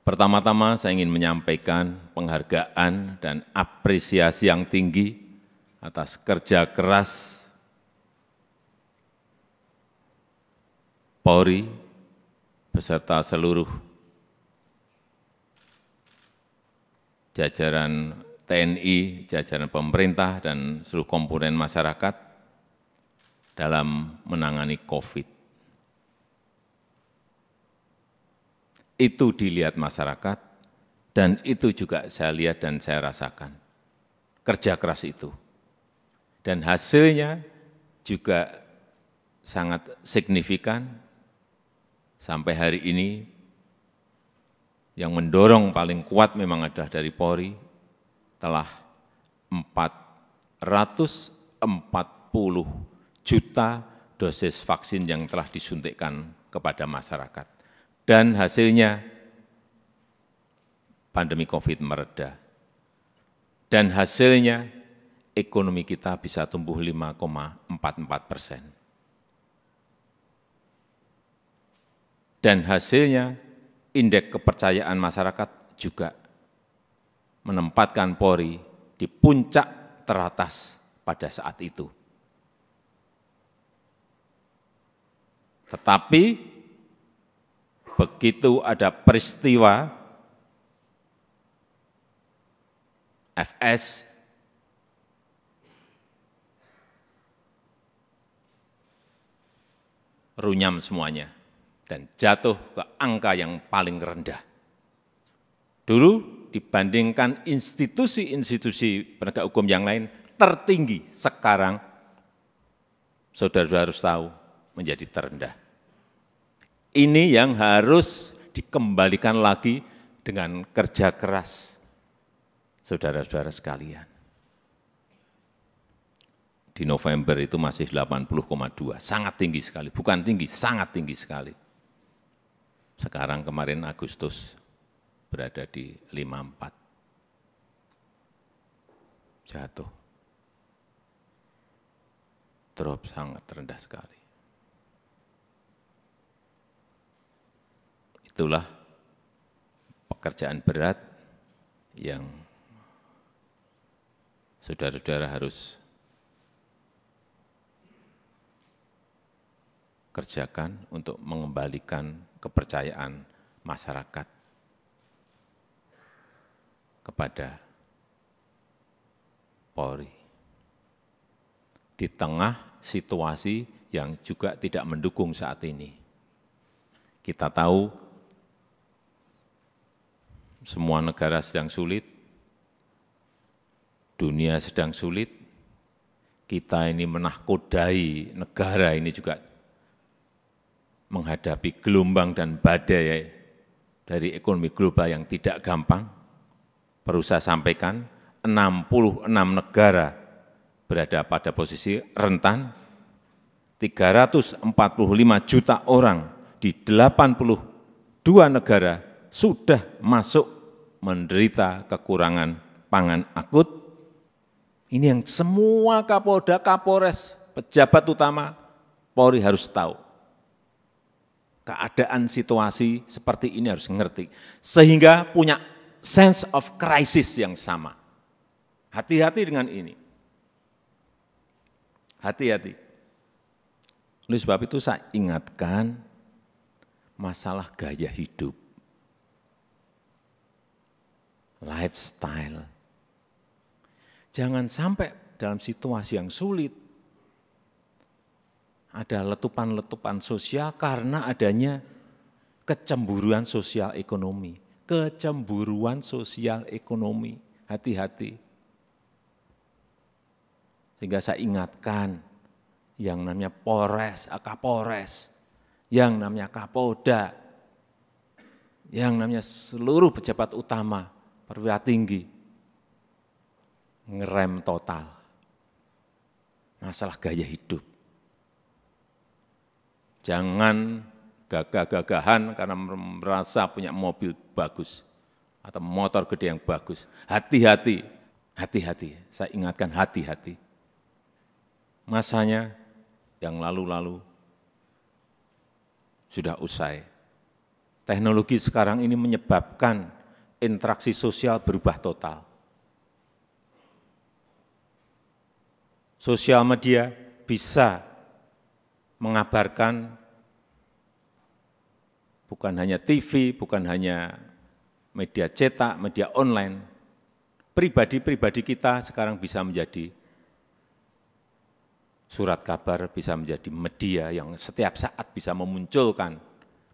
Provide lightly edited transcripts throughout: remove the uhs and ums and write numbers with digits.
Pertama-tama saya ingin menyampaikan penghargaan dan apresiasi yang tinggi atas kerja keras Polri beserta seluruh jajaran TNI, jajaran pemerintah, dan seluruh komponen masyarakat dalam menangani COVID. Itu dilihat masyarakat, dan itu juga saya lihat dan saya rasakan. Kerja keras itu. Dan hasilnya juga sangat signifikan. Sampai hari ini, yang mendorong paling kuat memang adalah dari Polri, telah 440 juta dosis vaksin yang telah disuntikkan kepada masyarakat. Dan hasilnya pandemi COVID mereda. Dan hasilnya ekonomi kita bisa tumbuh 5,44%. Dan hasilnya indeks kepercayaan masyarakat juga menempatkan Polri di puncak teratas pada saat itu. Tetapi begitu ada peristiwa FS, runyam semuanya dan jatuh ke angka yang paling rendah. Dulu dibandingkan institusi-institusi penegak hukum yang lain tertinggi, sekarang saudara-saudara harus tahu menjadi terendah. Ini yang harus dikembalikan lagi dengan kerja keras saudara-saudara sekalian. Di November itu masih 80,2, sangat tinggi sekali, bukan tinggi, sangat tinggi sekali. Sekarang kemarin Agustus berada di 54, jatuh, drop sangat rendah sekali. Itulah pekerjaan berat yang saudara-saudara harus kerjakan untuk mengembalikan kepercayaan masyarakat kepada Polri. Di tengah situasi yang juga tidak mendukung saat ini. Kita tahu semua negara sedang sulit, dunia sedang sulit, kita ini menahkodai negara ini juga menghadapi gelombang dan badai dari ekonomi global yang tidak gampang. Perlu saya sampaikan, 66 negara berada pada posisi rentan, 345 juta orang di 82 negara sudah masuk menderita kekurangan pangan akut. Ini yang semua Kapolda, Kapolres, pejabat utama Polri harus tahu. Keadaan situasi seperti ini harus ngerti. Sehingga punya sense of crisis yang sama. Hati-hati dengan ini. Hati-hati. Oleh sebab itu saya ingatkan masalah gaya hidup. Lifestyle. Jangan sampai dalam situasi yang sulit ada letupan-letupan sosial karena adanya kecemburuan sosial ekonomi. Kecemburuan sosial ekonomi. Hati-hati. Sehingga saya ingatkan yang namanya Polres, Kapolres, yang namanya Kapolda, yang namanya seluruh pejabat utama, perwira tinggi, ngerem total masalah gaya hidup. Jangan gagah-gagahan karena merasa punya mobil bagus atau motor gede yang bagus. Hati-hati, hati-hati, saya ingatkan hati-hati. Masanya yang lalu-lalu sudah usai. teknologi sekarang ini menyebabkan interaksi sosial berubah total. Sosial media bisa mengabarkan bukan hanya TV, bukan hanya media cetak, media online. Pribadi-pribadi kita sekarang bisa menjadi surat kabar, bisa menjadi media yang setiap saat bisa memunculkan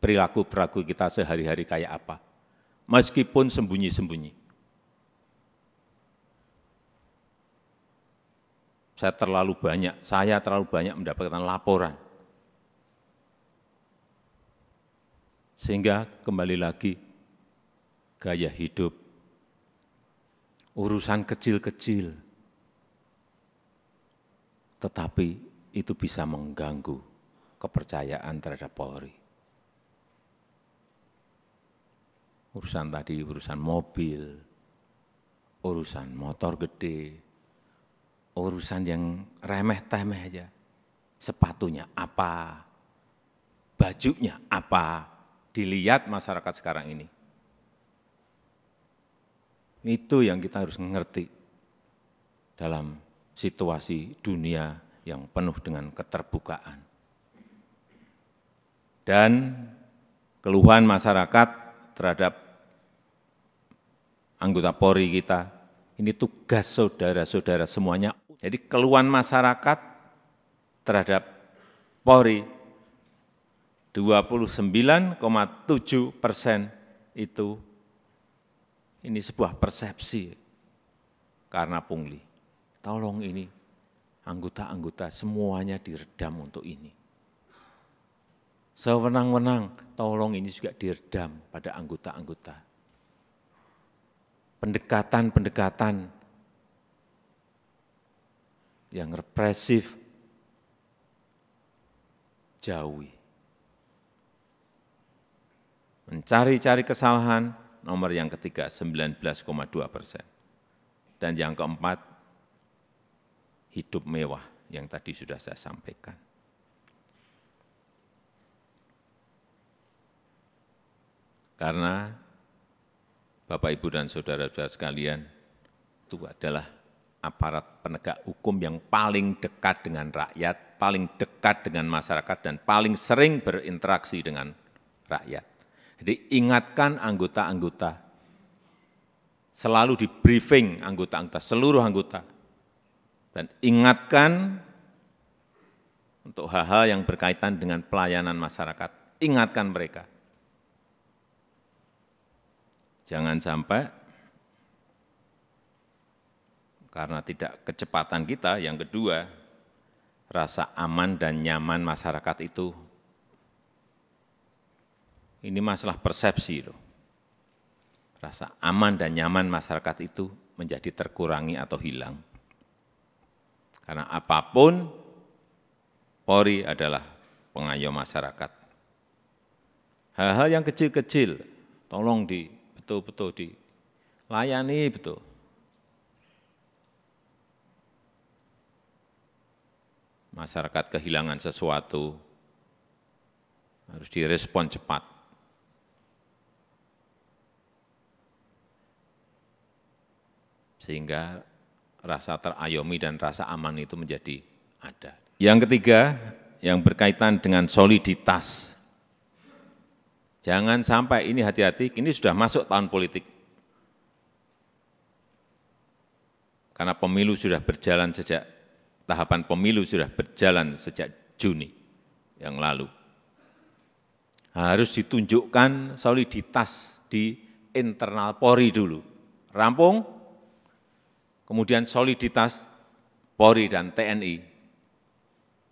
perilaku-perilaku kita sehari-hari kayak apa, meskipun sembunyi-sembunyi. Saya terlalu banyak mendapatkan laporan. Sehingga kembali lagi, gaya hidup, urusan kecil-kecil, tetapi itu bisa mengganggu kepercayaan terhadap Polri. Urusan tadi, urusan mobil, urusan motor gede, urusan yang remeh-temeh aja. Sepatunya apa, bajunya apa, dilihat masyarakat sekarang ini. Itu yang kita harus mengerti dalam situasi dunia yang penuh dengan keterbukaan. Dan keluhan masyarakat terhadap anggota Polri kita, ini tugas saudara-saudara semuanya. Jadi keluhan masyarakat terhadap Polri 29,7% itu ini sebuah persepsi karena pungli. Tolong ini anggota-anggota semuanya diredam untuk ini. Sewenang-wenang, tolong ini juga diredam pada anggota-anggota. Pendekatan-pendekatan yang represif, jauhi. Mencari-cari kesalahan, nomor yang ketiga 19,2%. Dan yang keempat, hidup mewah yang tadi sudah saya sampaikan. Karena Bapak, Ibu, dan saudara-saudara sekalian, itu adalah aparat penegak hukum yang paling dekat dengan rakyat, paling dekat dengan masyarakat, dan paling sering berinteraksi dengan rakyat. Jadi ingatkan anggota-anggota, selalu di briefing anggota-anggota, seluruh anggota, dan ingatkan untuk hal-hal yang berkaitan dengan pelayanan masyarakat, ingatkan mereka. Jangan sampai karena tidak kecepatan kita, yang kedua, rasa aman dan nyaman masyarakat itu, ini masalah persepsi loh. Rasa aman dan nyaman masyarakat itu menjadi terkurangi atau hilang. Karena apapun, Polri adalah pengayom masyarakat. Hal-hal yang kecil-kecil, tolong betul-betul dilayani betul. Masyarakat kehilangan sesuatu, harus direspon cepat. Sehingga rasa terayomi dan rasa aman itu menjadi ada. Yang ketiga, yang berkaitan dengan soliditas. Jangan sampai, ini hati-hati, ini sudah masuk tahun politik. Karena pemilu sudah berjalan tahapan pemilu sudah berjalan sejak Juni yang lalu. Harus ditunjukkan soliditas di internal Polri dulu. Rampung, kemudian soliditas Polri dan TNI,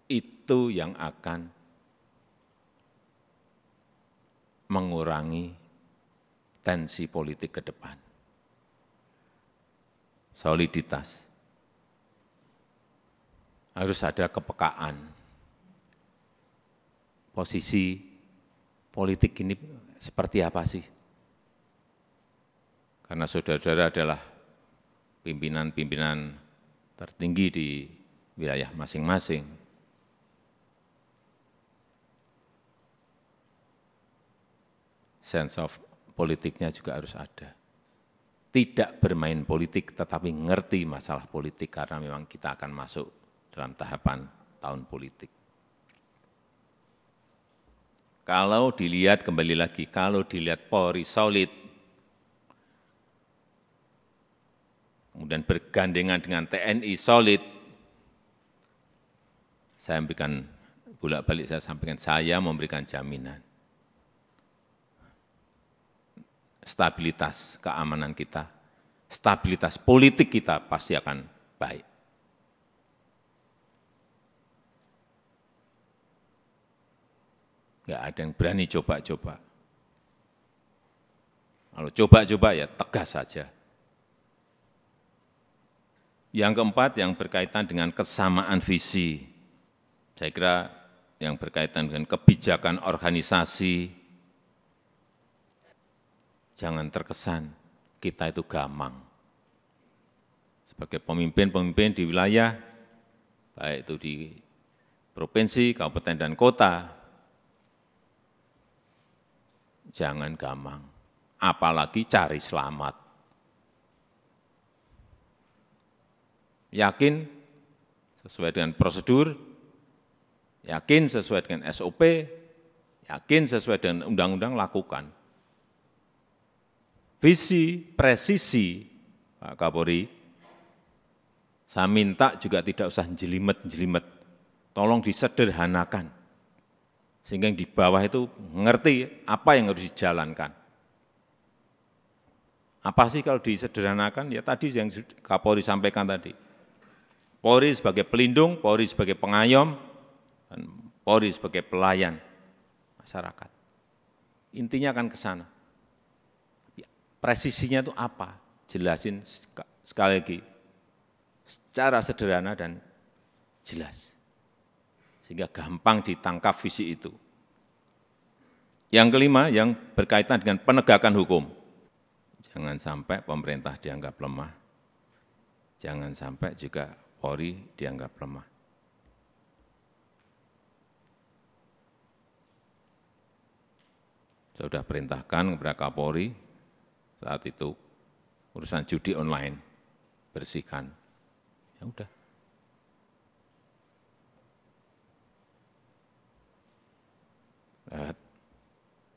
itu yang akan mengurangi tensi politik ke depan. Soliditas. Harus ada kepekaan. Posisi politik ini seperti apa sih? Karena saudara-saudara adalah pimpinan-pimpinan tertinggi di wilayah masing-masing. sense of politiknya juga harus ada. Tidak bermain politik, tetapi ngerti masalah politik, karena memang kita akan masuk dalam tahapan tahun politik. Kalau dilihat, kembali lagi, kalau dilihat Polri solid, kemudian bergandengan dengan TNI solid, saya memberikan, bolak-balik saya sampaikan, saya memberikan jaminan stabilitas keamanan kita, stabilitas politik kita pasti akan baik. Enggak ada yang berani coba-coba. Kalau coba-coba ya tegas saja. Yang keempat, yang berkaitan dengan kesamaan visi. Saya kira yang berkaitan dengan kebijakan organisasi, jangan terkesan kita itu gamang. Sebagai pemimpin-pemimpin di wilayah, baik itu di provinsi, kabupaten, dan kota, jangan gamang, apalagi cari selamat. Yakin sesuai dengan prosedur, yakin sesuai dengan SOP, yakin sesuai dengan undang-undang, lakukan. Visi, presisi, Pak Kapolri, saya minta juga tidak usah jelimet-jelimet, tolong disederhanakan, sehingga yang di bawah itu mengerti apa yang harus dijalankan. Apa sih kalau disederhanakan? Ya tadi yang Kapolri sampaikan tadi, Polri sebagai pelindung, Polri sebagai pengayom, dan Polri sebagai pelayan masyarakat. Intinya akan ke sana. Presisinya itu apa? Jelasin sekali lagi, secara sederhana dan jelas. Sehingga gampang ditangkap visi itu. Yang kelima, yang berkaitan dengan penegakan hukum. Jangan sampai pemerintah dianggap lemah, jangan sampai juga Polri dianggap lemah. Saya sudah perintahkan kepada Kapolri, saat itu urusan judi online, bersihkan. Ya udah.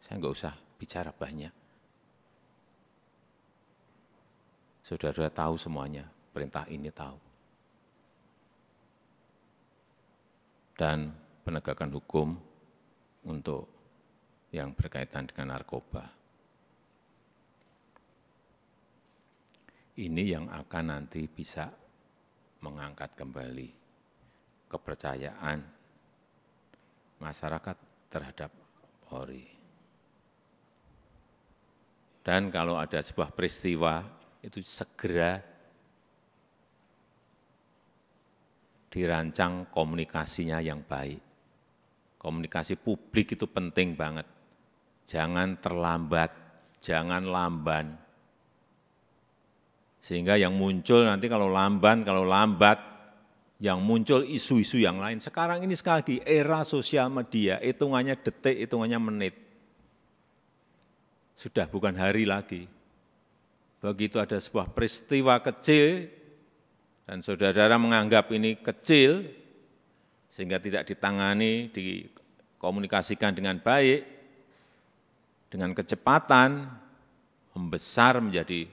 Saya enggak usah bicara banyak. Saudara tahu semuanya, perintah ini tahu. Dan penegakan hukum untuk yang berkaitan dengan narkoba. Ini yang akan nanti bisa mengangkat kembali kepercayaan masyarakat terhadap Polri. Dan kalau ada sebuah peristiwa, itu segera dirancang komunikasinya yang baik. Komunikasi publik itu penting banget. Jangan terlambat, jangan lamban. Sehingga yang muncul nanti kalau lambat, yang muncul isu-isu yang lain. Sekarang ini sekali lagi, era sosial media, hitungannya detik, hitungannya menit. Sudah bukan hari lagi. Begitu ada sebuah peristiwa kecil, dan saudara-saudara menganggap ini kecil, sehingga tidak ditangani, dikomunikasikan dengan baik, dengan kecepatan, membesar menjadi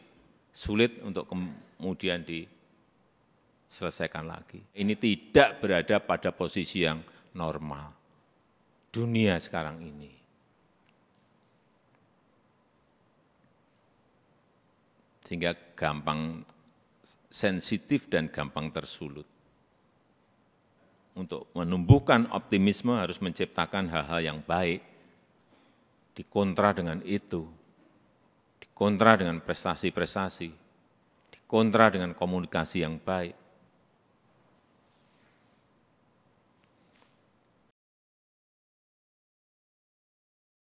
sulit untuk kemudian diselesaikan lagi. Ini tidak berada pada posisi yang normal. Dunia sekarang ini. Sehingga gampang sensitif dan gampang tersulut. Untuk menumbuhkan optimisme harus menciptakan hal-hal yang baik, dikontra dengan itu, dikontra dengan prestasi-prestasi, dikontra dengan komunikasi yang baik.